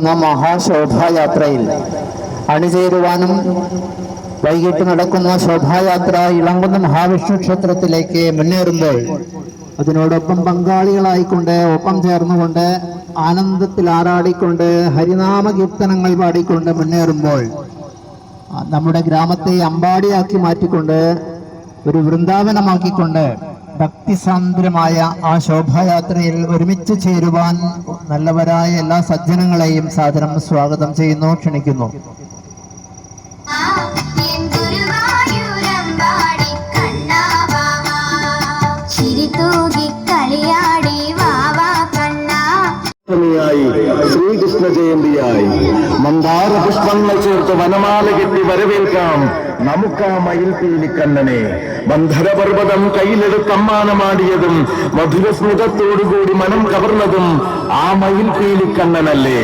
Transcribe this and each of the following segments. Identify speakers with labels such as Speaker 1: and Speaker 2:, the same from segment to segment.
Speaker 1: നടക്കുന്ന മഹാശോഭായാത്രയിൽ അണിചേരുവാനും വൈകിട്ട് നടക്കുന്ന ശോഭായാത്ര ഇളങ്കുന്ന് മഹാവിഷ്ണു ക്ഷേത്രത്തിലേക്ക് മുന്നേറുമ്പോൾ അതിനോടൊപ്പം പങ്കാളികളായിക്കൊണ്ട് ഒപ്പം ചേർന്നുകൊണ്ട് ആനന്ദത്തിൽ ആറാടിക്കൊണ്ട് ഹരിനാമ കീർത്തനങ്ങൾ പാടിക്കൊണ്ട് മുന്നേറുമ്പോൾ നമ്മുടെ ഗ്രാമത്തെ അമ്പാടിയാക്കി മാറ്റിക്കൊണ്ട് ഒരു വൃന്ദാവനമാക്കിക്കൊണ്ട് ഭക്തിസാന്ദ്രമായ ആ ശോഭായാത്രയിൽ ഒരുമിച്ച് ചേരുവാൻ നല്ലവരായ എല്ലാ സജ്ജനങ്ങളെയും സാദരം സ്വാഗതം ചെയ്യുന്നു, ക്ഷണിക്കുന്നു.
Speaker 2: ശ്രീകൃഷ്ണ ജയന്തിയായി മന്ദാര പുഷ്പങ്ങൾ ചേർത്ത് വനമാല കെട്ടി വരവേൽക്കാം നമുക്കാ മയിൽപീലിക്കണ്ണനെ. മന്ധരപർവ്വതം കയ്യിലെടുത്ത് അമ്മാനമാടിയതും മധുരസ്മൃതത്തോടുകൂടി മനം കവർന്നതും ആ മയിൽപീലിക്കണ്ണനല്ലേ.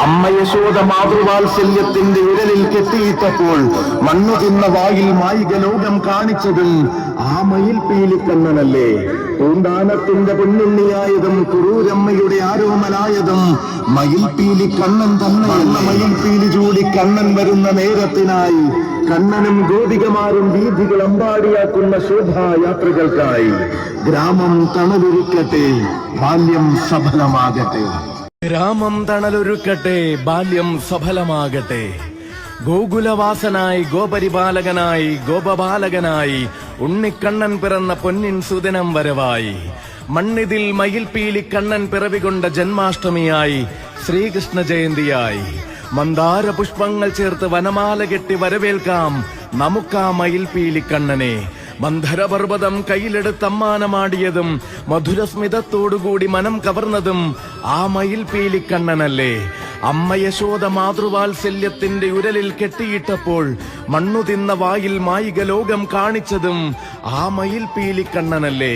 Speaker 2: അമ്മ യശോദ മാതൃവാത്സല്യത്തിന്റെ വിരലിൽ കെട്ടിയിട്ടപ്പോൾ മണ്ണു തിന്ന വായിൽ മായിക ലോകം കാണിച്ചതും ആ മയിൽപീലിക്കണ്ണനല്ലേ. പൂന്താനത്തിന്റെ പൊന്നുണ്ണിയായതും കുറൂരമ്മയുടെ ആരോമലായതും മയിൽപീലി കണ്ണൻ തന്നെ. മയിൽപീലി ചൂടി കണ്ണൻ വരുന്ന നേരത്തിനായി കണ്ണനും ഗോപികമാരും വീഥികൾ അമ്പാടിയാക്കുന്ന ശോഭായാത്രകൾക്കായി ഗ്രാമം തണലൊരുക്കട്ടെ, ബാല്യം സഫലമാകട്ടെ.
Speaker 3: ഗ്രാമം തണലൊരുക്കട്ടെ, ബാല്യം സഫലമാകട്ടെ. ഗോകുലവാസനായി ഗോപരിപാലകനായി ഗോപബാലകനായി ഉണ്ണിക്കണ്ണൻ പിറന്ന പൊന്നിൻ സുദിനം വരവായി. മണ്ണിതിൽ മയിൽപീലി കണ്ണൻ പിറവികൊണ്ട ജന്മാഷ്ടമിയായി ശ്രീകൃഷ്ണ ജയന്തിയായി. മന്ദാര പുഷ്പങ്ങൾ ചേർത്ത് വനമാല കെട്ടി വരവേൽക്കാം നമുക്കാ മയിൽപീലി കണ്ണനെ. മന്ധരപർവ്വതം കയ്യിലെടുത്ത് അമ്മാനമാടിയതും മധുരസ്മിതത്തോടുകൂടി മനം കവർന്നതും ആ മയിൽപീലി കണ്ണനല്ലേ. അമ്മ യശോദ മാതൃവാത്സല്യത്തിന്റെ ഉരലിൽ കെട്ടിയിട്ടപ്പോൾ മണ്ണു തിന്ന വായിൽ മായിക ലോകം കാണിച്ചതും ആ മയിൽപീലി കണ്ണനല്ലേ.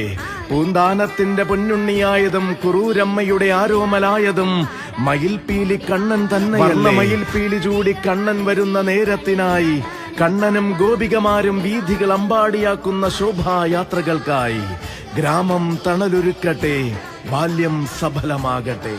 Speaker 3: പൂന്താനത്തിന്റെ പൊന്നുണ്ണിയായതും കുറൂരമ്മയുടെ ആരോമലായതും മയിൽപീലി കണ്ണൻ തന്നെ. മയിൽപീലി ചൂടി കണ്ണൻ വരുന്ന നേരത്തിനായി കണ്ണനും ഗോപികമാരും വീഥികൾ അമ്പാടിയാക്കുന്ന ശോഭായാത്രകൾക്കായി ഗ്രാമം തണലൊരുക്കട്ടെ, ബാല്യം സഫലമാകട്ടെ.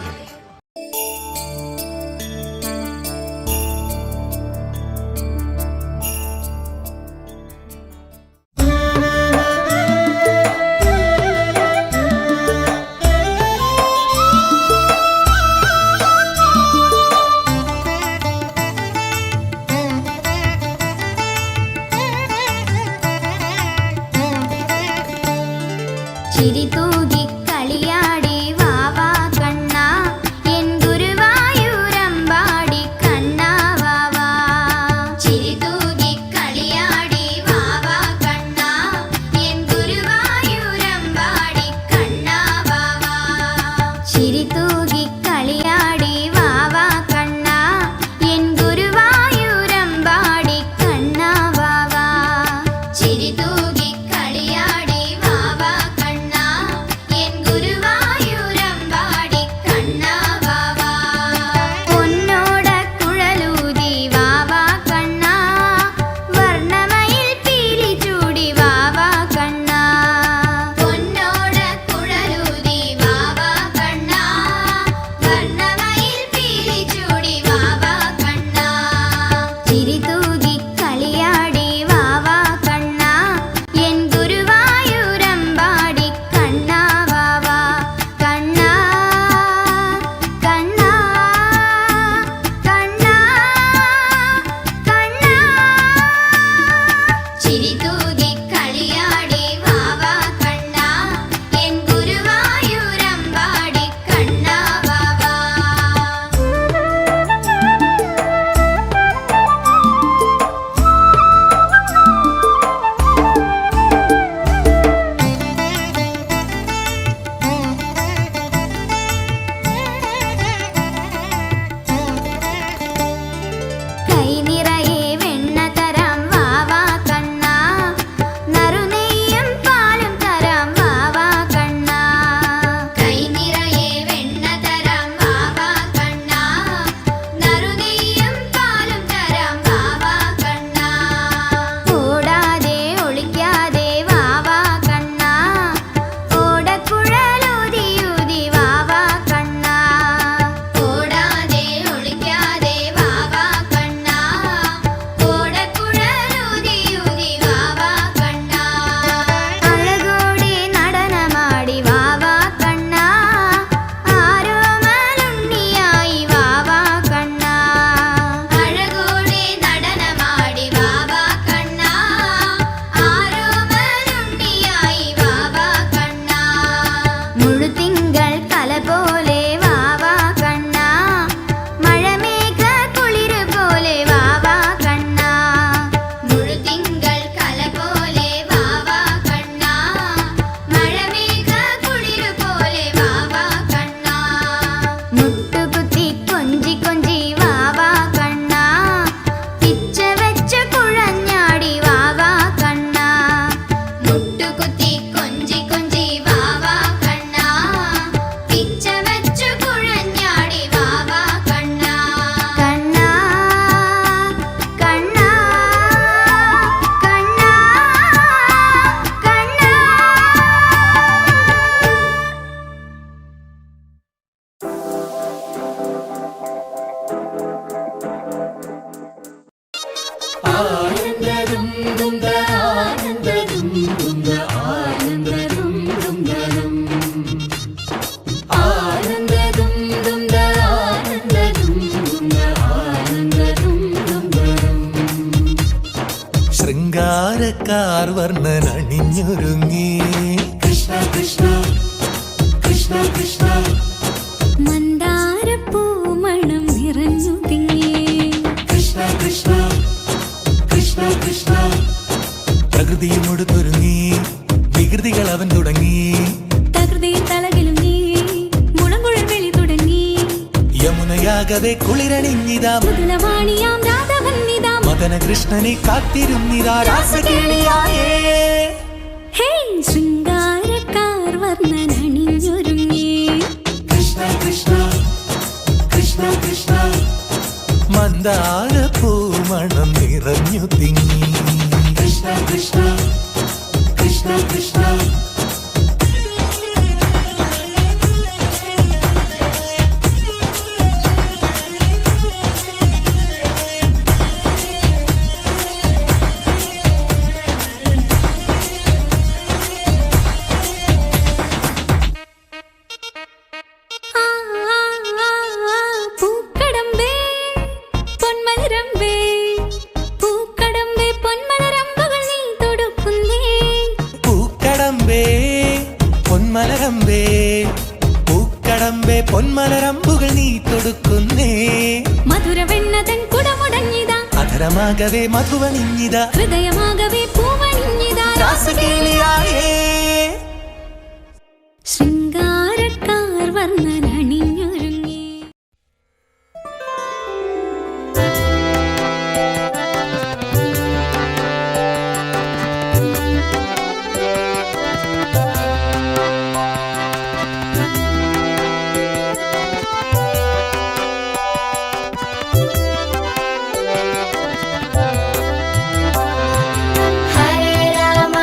Speaker 4: ചിരിതൂകി കളിയാടി വാവാ കണ്ണാ എൻ ഗുരുവായൂരമ്പാടി കണ്ണാ വാവാ. ചിരിതൂകി കളിയാടി വാവാ കണ്ണാ എൻ ഗുരുവായൂരമ്പാടി കണ്ണാ വാവാ. ചിരിതൂകി കളിയാടി വാവാ കണ്ണാ എൻ ഗുരുവായൂരമ്പാടി കണ്ണാ വാവാ. ചിരിതൂകി കളിയാടി വാവാ കണ്ണാ എൻ ഗുരുവായൂരമ്പാടി കണ്ണാ വാവാ. പൊന്നോട കുഴലൂതി വാവാ കണ്ണാ വർണ്ണമയിൽ പീലി ചൂടി വാവാ കണ്ണാ. പൊന്നോട കുഴലൂതി വാവാ കണ്ണാ വർണ്ണമയിൽ പീലി ചൂടി വാവാ കണ്ണാ. ചിരിതൂകി കളിയാടി വാവാ കണ്ണാ എൻ ഗുരുവായൂരമ്പാടി കണ്ണാ വാവാ. കണ്ണാ കണ്ണാ കണ്ണാ കണ്ണാ. ചിരിതൂകി കളിയാടി വാവാ കണ്ണാ എൻ ഗുരുവായൂരമ്പാടി കണ്ണാ വാവാ. കൈ നിറയെ വെണ്ണ തരാം വാവാ കണ്ണാ
Speaker 5: ശൃംഗാരക്കാർ വർണ്ണൻ അണിഞ്ഞൊരുങ്ങി കൃഷ്ണ കൃഷ്ണ കൃഷ്ണ കൃഷ്ണ
Speaker 4: മന്ദാരപ്പൂമണം നിറഞ്ഞു തിങ്ങി
Speaker 5: കൃഷ്ണ കൃഷ്ണ കൃഷ്ണ കൃഷ്ണ പ്രകൃതിയുമൊടുത്തൊരുങ്ങി വികൃതികൾ അവൻ തുടങ്ങി
Speaker 4: തകൃതിയിൽ തലകിലും നീ മുളങ്കുഴൽ വിളി തുടങ്ങി
Speaker 5: യമുനയാകവെ കുളിരണിഞ്ഞിതാ
Speaker 4: മുതലവാണിയാം രാധവന്നിതാ
Speaker 5: മദന കൃഷ്ണനെ കാത്തിരുന്നിതാ രാസകേളിയായേ
Speaker 4: ഹേ ശൃംഗാരക്കാർ വർണ്ണൻ അണിഞ്ഞൊരുങ്ങി
Speaker 5: കൃഷ്ണ കൃഷ്ണ കൃഷ്ണ കൃഷ്ണ മന്ദാര പൂമണം നിറഞ്ഞു തിങ്ങി കൃഷ്ണ കൃഷ്ണ കൃഷ്ണ കൃഷ്ണ
Speaker 4: പൂക്കടമ്പേ പൊന്മലരമ്പേ പൂക്കടമ്പേ പൊന്മലരമ്പുകൾ നീ തൊടുക്കുന്നേ
Speaker 5: പൂക്കടമ്പേ പൊന്മലരമ്പേ പൂക്കടമ്പേ പൊന്മലരമ്പുകൾ നീ തൊടുക്കുന്നേ
Speaker 4: മധുരവെണ്ണതൻ കുടമുടഞ്ഞിതാ
Speaker 5: അധരമാകവേ മധുവണിഞ്ഞിതാ
Speaker 4: ഹൃദയമാകവേ പൂവണിഞ്ഞിതാ
Speaker 5: രാസകേളിയായേ
Speaker 4: ശൃംഗാരക്കാർ വർണ്ണൻ അണിഞ്ഞൊരുങ്ങി
Speaker 6: ഹരേ രാമ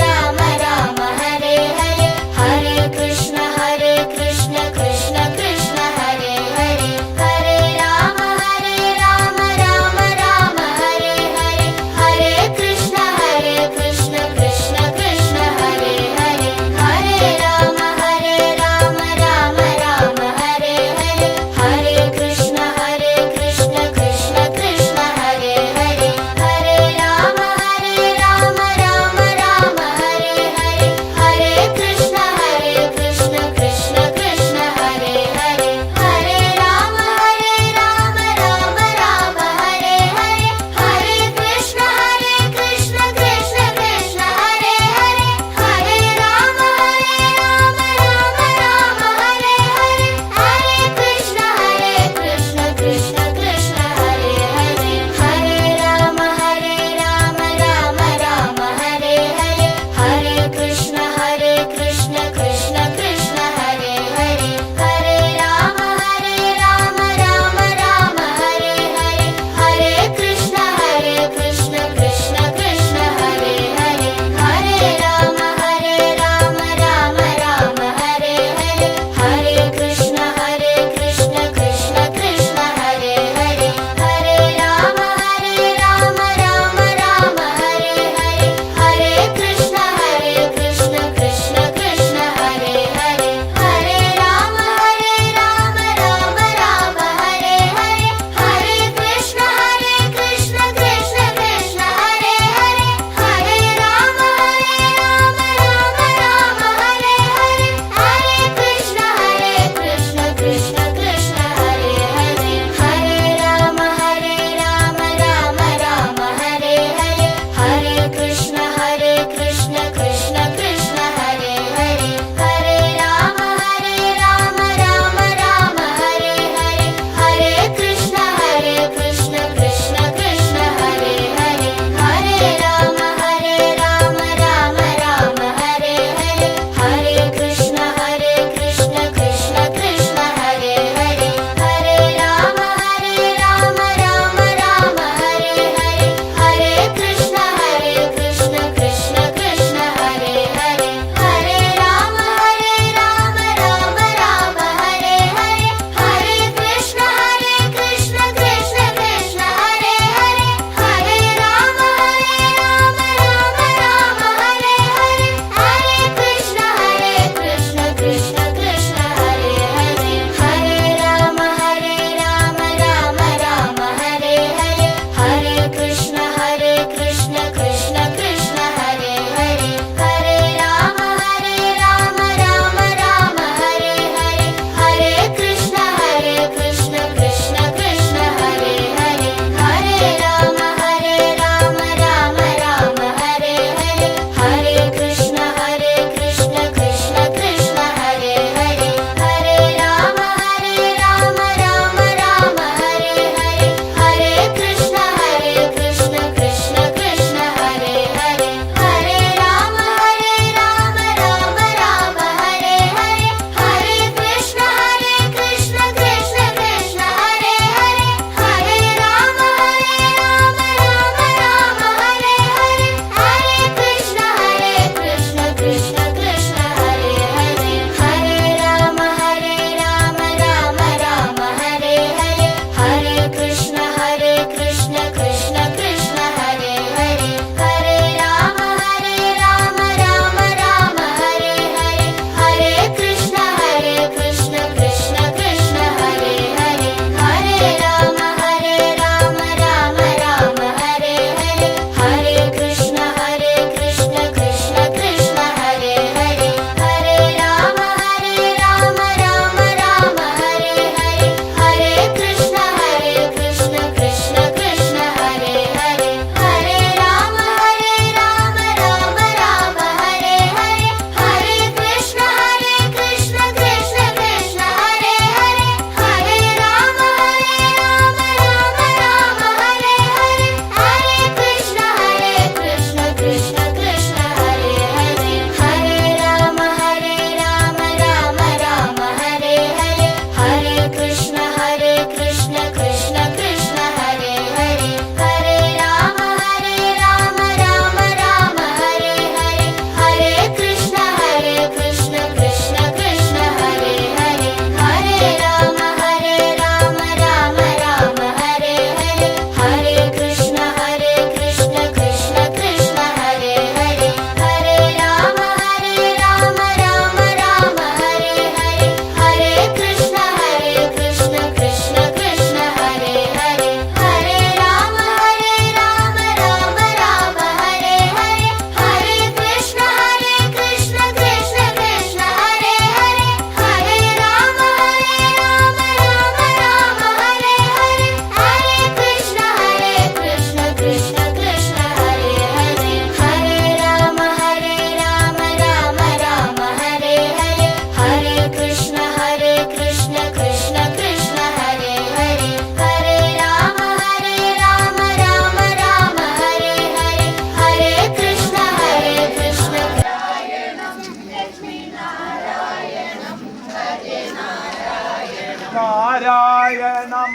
Speaker 6: രാമ രാമ ഹരേ ഹരേ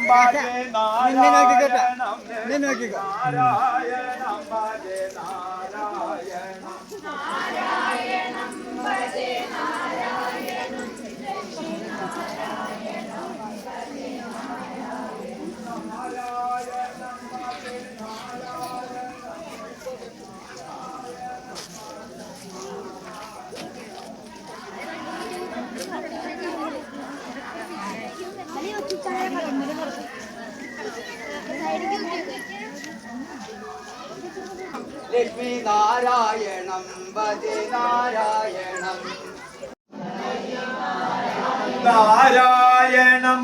Speaker 6: ഭജേ നാരായണം നാരായണം ഭജേ ലക്ഷ്മി നാരായണം ഭജേ നാരായണം നാരായണം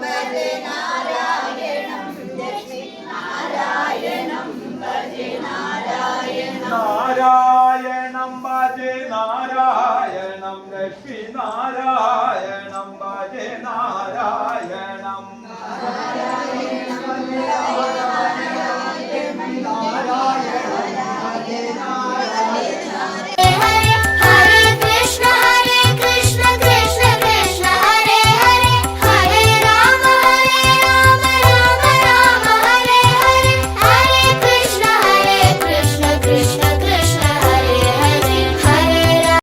Speaker 6: ഭജേ നാരായണം ലക്ഷ്മി നാരായണം ഭജേ നാരായണം നാരായണം ഭജേ നാരായണം ലക്ഷ്മി നാരായണം ഭജേ നാരായണം